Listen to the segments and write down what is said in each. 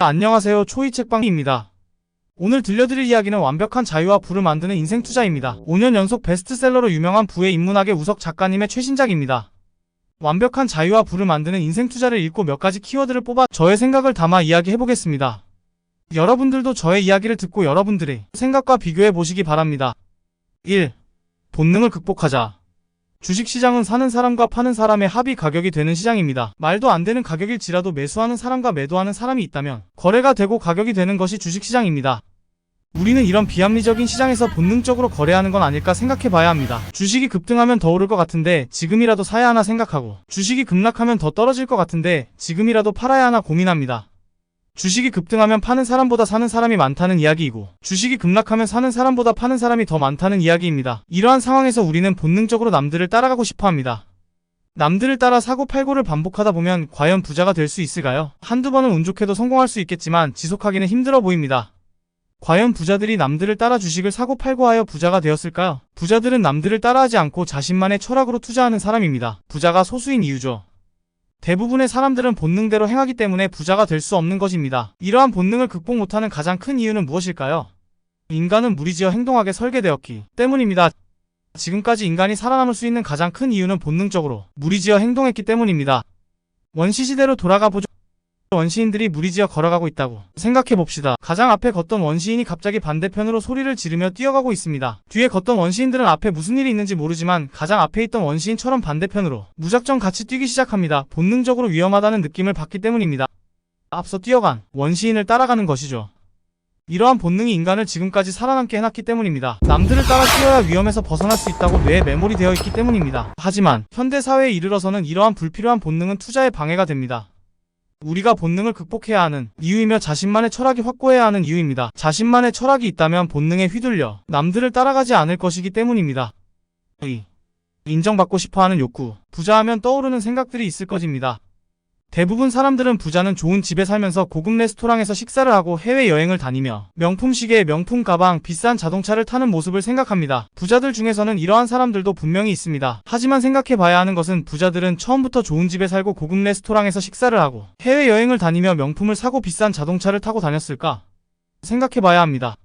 안녕하세요. 초이책방입니다. 오늘 들려드릴 이야기는 완벽한 자유와 부를 만드는 인생 투자입니다. 5년 연속 베스트셀러로 유명한 부의 인문학의 우석 작가님의 최신작입니다. 완벽한 자유와 부를 만드는 인생 투자를 읽고 몇 가지 키워드를 뽑아 저의 생각을 담아 이야기해보겠습니다. 여러분들도 저의 이야기를 듣고 여러분들의 생각과 비교해 보시기 바랍니다. 1. 본능을 극복하자. 주식시장은 사는 사람과 파는 사람의 합의 가격이 되는 시장입니다. 말도 안 되는 가격일지라도 매수하는 사람과 매도하는 사람이 있다면 거래가 되고 가격이 되는 것이 주식시장입니다. 우리는 이런 비합리적인 시장에서 본능적으로 거래하는 건 아닐까 생각해 봐야 합니다. 주식이 급등하면 더 오를 것 같은데 지금이라도 사야 하나 생각하고, 주식이 급락하면 더 떨어질 것 같은데 지금이라도 팔아야 하나 고민합니다. 주식이 급등하면 파는 사람보다 사는 사람이 많다는 이야기이고, 주식이 급락하면 사는 사람보다 파는 사람이 더 많다는 이야기입니다. 이러한 상황에서 우리는 본능적으로 남들을 따라가고 싶어 합니다. 남들을 따라 사고 팔고를 반복하다 보면 과연 부자가 될 수 있을까요? 한두 번은 운 좋게도 성공할 수 있겠지만 지속하기는 힘들어 보입니다. 과연 부자들이 남들을 따라 주식을 사고 팔고 하여 부자가 되었을까요? 부자들은 남들을 따라하지 않고 자신만의 철학으로 투자하는 사람입니다. 부자가 소수인 이유죠. 대부분의 사람들은 본능대로 행하기 때문에 부자가 될 수 없는 것입니다. 이러한 본능을 극복 못하는 가장 큰 이유는 무엇일까요? 인간은 무리지어 행동하게 설계되었기 때문입니다. 지금까지 인간이 살아남을 수 있는 가장 큰 이유는 본능적으로 무리지어 행동했기 때문입니다. 원시시대로 돌아가 보죠. 원시인들이 무리지어 걸어가고 있다고 생각해봅시다. 가장 앞에 걷던 원시인이 갑자기 반대편으로 소리를 지르며 뛰어가고 있습니다. 뒤에 걷던 원시인들은 앞에 무슨 일이 있는지 모르지만 가장 앞에 있던 원시인처럼 반대편으로 무작정 같이 뛰기 시작합니다. 본능적으로 위험하다는 느낌을 받기 때문입니다. 앞서 뛰어간 원시인을 따라가는 것이죠. 이러한 본능이 인간을 지금까지 살아남게 해놨기 때문입니다. 남들을 따라 뛰어야 위험에서 벗어날 수 있다고 뇌에 메모리 되어 있기 때문입니다. 하지만 현대사회에 이르러서는 이러한 불필요한 본능은 투자에 방해가 됩니다. 우리가 본능을 극복해야 하는 이유이며 자신만의 철학이 확고해야 하는 이유입니다. 자신만의 철학이 있다면 본능에 휘둘려 남들을 따라가지 않을 것이기 때문입니다. 2. 인정받고 싶어하는 욕구. 부자하면 떠오르는 생각들이 있을 것입니다. 대부분 사람들은 부자는 좋은 집에 살면서 고급 레스토랑에서 식사를 하고 해외여행을 다니며 명품 시계, 명품 가방, 비싼 자동차를 타는 모습을 생각합니다. 부자들 중에서는 이러한 사람들도 분명히 있습니다. 하지만 생각해봐야 하는 것은 부자들은 처음부터 좋은 집에 살고 고급 레스토랑에서 식사를 하고 해외여행을 다니며 명품을 사고 비싼 자동차를 타고 다녔을까? 생각해봐야 합니다.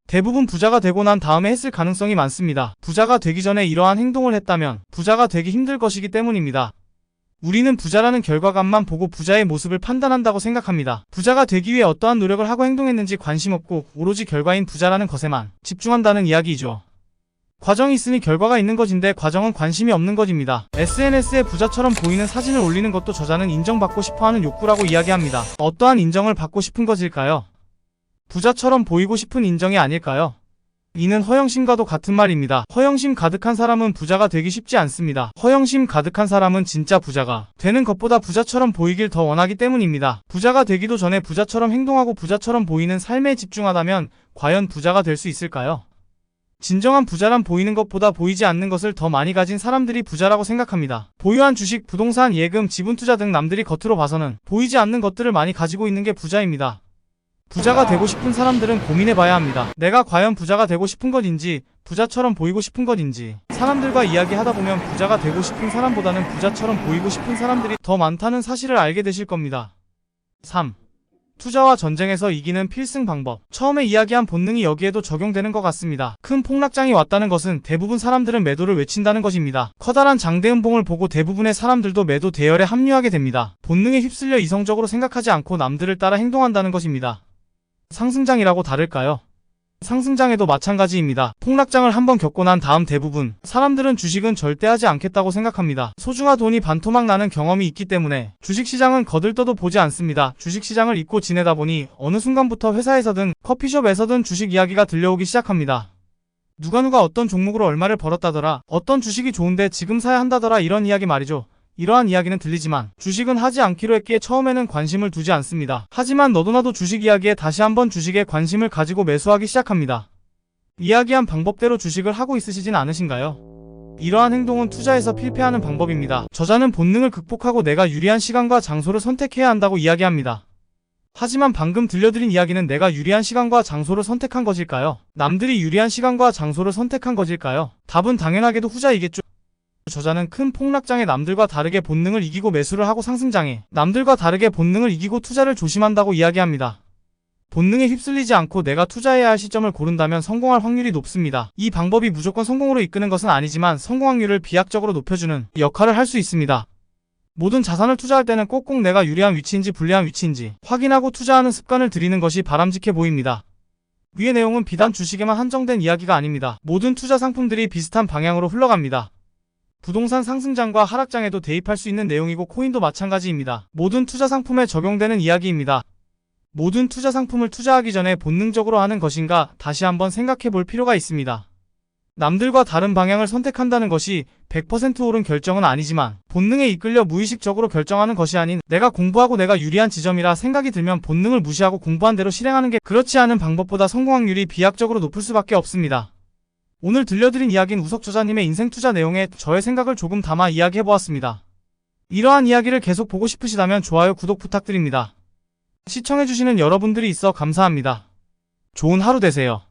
대부분 부자가 되고 난 다음에 했을 가능성이 많습니다. 부자가 되기 전에 이러한 행동을 했다면 부자가 되기 힘들 것이기 때문입니다. 우리는 부자라는 결과값만 보고 부자의 모습을 판단한다고 생각합니다. 부자가 되기 위해 어떠한 노력을 하고 행동했는지 관심 없고 오로지 결과인 부자라는 것에만 집중한다는 이야기이죠. 과정이 있으니 결과가 있는 것인데 과정은 관심이 없는 것입니다. SNS에 부자처럼 보이는 사진을 올리는 것도 저자는 인정받고 싶어하는 욕구라고 이야기합니다. 어떠한 인정을 받고 싶은 것일까요? 부자처럼 보이고 싶은 인정이 아닐까요? 이는 허영심과도 같은 말입니다. 허영심 가득한 사람은 부자가 되기 쉽지 않습니다. 허영심 가득한 사람은 진짜 부자가 되는 것보다 부자처럼 보이길 더 원하기 때문입니다. 부자가 되기도 전에 부자처럼 행동하고 부자처럼 보이는 삶에 집중하다면 과연 부자가 될 수 있을까요? 진정한 부자란 보이는 것보다 보이지 않는 것을 더 많이 가진 사람들이 부자라고 생각합니다. 보유한 주식, 부동산, 예금, 지분투자 등 남들이 겉으로 봐서는 보이지 않는 것들을 많이 가지고 있는 게 부자입니다. 부자가 되고 싶은 사람들은 고민해봐야 합니다. 내가 과연 부자가 되고 싶은 것인지, 부자처럼 보이고 싶은 것인지. 사람들과 이야기하다 보면 부자가 되고 싶은 사람보다는 부자처럼 보이고 싶은 사람들이 더 많다는 사실을 알게 되실 겁니다. 3. 투자와 전쟁에서 이기는 필승 방법. 처음에 이야기한 본능이 여기에도 적용되는 것 같습니다. 큰 폭락장이 왔다는 것은 대부분 사람들은 매도를 외친다는 것입니다. 커다란 장대음봉을 보고 대부분의 사람들도 매도 대열에 합류하게 됩니다. 본능에 휩쓸려 이성적으로 생각하지 않고 남들을 따라 행동한다는 것입니다. 상승장이라고 다를까요? 상승장에도 마찬가지입니다. 폭락장을 한번 겪고 난 다음 대부분 사람들은 주식은 절대 하지 않겠다고 생각합니다. 소중한 돈이 반토막 나는 경험이 있기 때문에 주식시장은 거들떠도 보지 않습니다. 주식시장을 잊고 지내다 보니 어느 순간부터 회사에서든 커피숍에서든 주식 이야기가 들려오기 시작합니다. 누가 어떤 종목으로 얼마를 벌었다더라, 어떤 주식이 좋은데 지금 사야 한다더라, 이런 이야기 말이죠. 이러한 이야기는 들리지만 주식은 하지 않기로 했기에 처음에는 관심을 두지 않습니다. 하지만 너도 나도 주식 이야기에 다시 한번 주식에 관심을 가지고 매수하기 시작합니다. 이야기한 방법대로 주식을 하고 있으시진 않으신가요? 이러한 행동은 투자에서 필패하는 방법입니다. 저자는 본능을 극복하고 내가 유리한 시간과 장소를 선택해야 한다고 이야기합니다. 하지만 방금 들려드린 이야기는 내가 유리한 시간과 장소를 선택한 것일까요? 남들이 유리한 시간과 장소를 선택한 것일까요? 답은 당연하게도 후자이겠죠. 저자는 큰 폭락장에 남들과 다르게 본능을 이기고 매수를 하고 상승장에 남들과 다르게 본능을 이기고 투자를 조심한다고 이야기합니다. 본능에 휩쓸리지 않고 내가 투자해야 할 시점을 고른다면 성공할 확률이 높습니다. 이 방법이 무조건 성공으로 이끄는 것은 아니지만 성공 확률을 비약적으로 높여주는 역할을 할 수 있습니다. 모든 자산을 투자할 때는 꼭꼭 내가 유리한 위치인지 불리한 위치인지 확인하고 투자하는 습관을 들이는 것이 바람직해 보입니다. 위의 내용은 비단 주식에만 한정된 이야기가 아닙니다. 모든 투자 상품들이 비슷한 방향으로 흘러갑니다. 부동산 상승장과 하락장에도 대입할 수 있는 내용이고 코인도 마찬가지입니다. 모든 투자 상품에 적용되는 이야기입니다. 모든 투자 상품을 투자하기 전에 본능적으로 하는 것인가 다시 한번 생각해 볼 필요가 있습니다. 남들과 다른 방향을 선택한다는 것이 100% 옳은 결정은 아니지만 본능에 이끌려 무의식적으로 결정하는 것이 아닌 내가 공부하고 내가 유리한 지점이라 생각이 들면 본능을 무시하고 공부한 대로 실행하는 게 그렇지 않은 방법보다 성공 확률이 비약적으로 높을 수밖에 없습니다. 오늘 들려드린 이야기는 우석 저자님의 인생 투자 내용에 저의 생각을 조금 담아 이야기해보았습니다. 이러한 이야기를 계속 보고 싶으시다면 좋아요, 구독 부탁드립니다. 시청해주시는 여러분들이 있어 감사합니다. 좋은 하루 되세요.